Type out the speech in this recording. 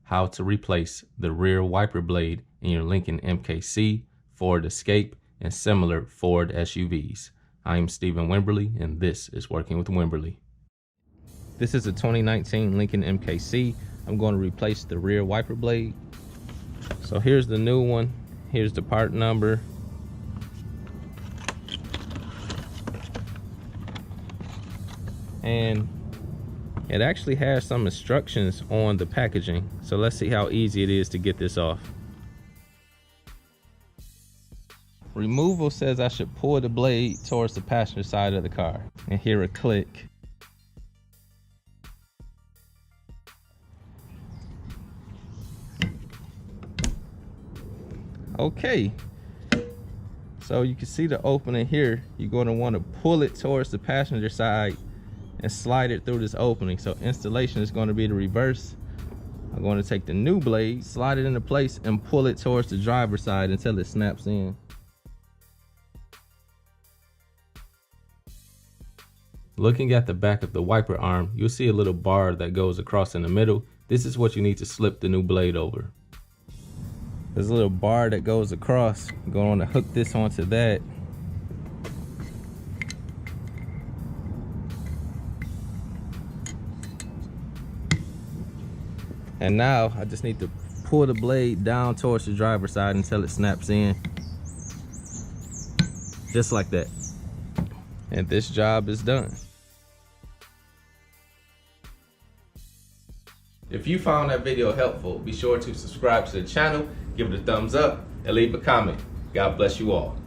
how to replace the rear wiper blade in your Lincoln MKC, Ford Escape, and similar Ford SUVs. I am Stephen Wimberley, and this is Working with Wimberley. This is a 2019 Lincoln MKC. I'm going to replace the rear wiper blade. So here's the new one. Here's the part number. And it actually has some instructions on the packaging. So let's see how easy it is to get this off. Removal says I should pull the blade towards the passenger side of the car and hear a click. Okay, so you can see the opening here. You're going to want to pull it towards the passenger side and slide it through this opening. So installation is going to be the reverse. I'm going to take the new blade, slide it into place, and pull it towards the driver's side until it snaps in. Looking at the back of the wiper arm, you'll see a little bar that goes across in the middle. This is what you need to slip the new blade over. There's a little bar that goes across. I'm going to hook this onto that. And now I just need to pull the blade down towards the driver's side until it snaps in. Just like that. And this job is done. If you found that video helpful, be sure to subscribe to the channel, give it a thumbs up, and leave a comment. God bless you all.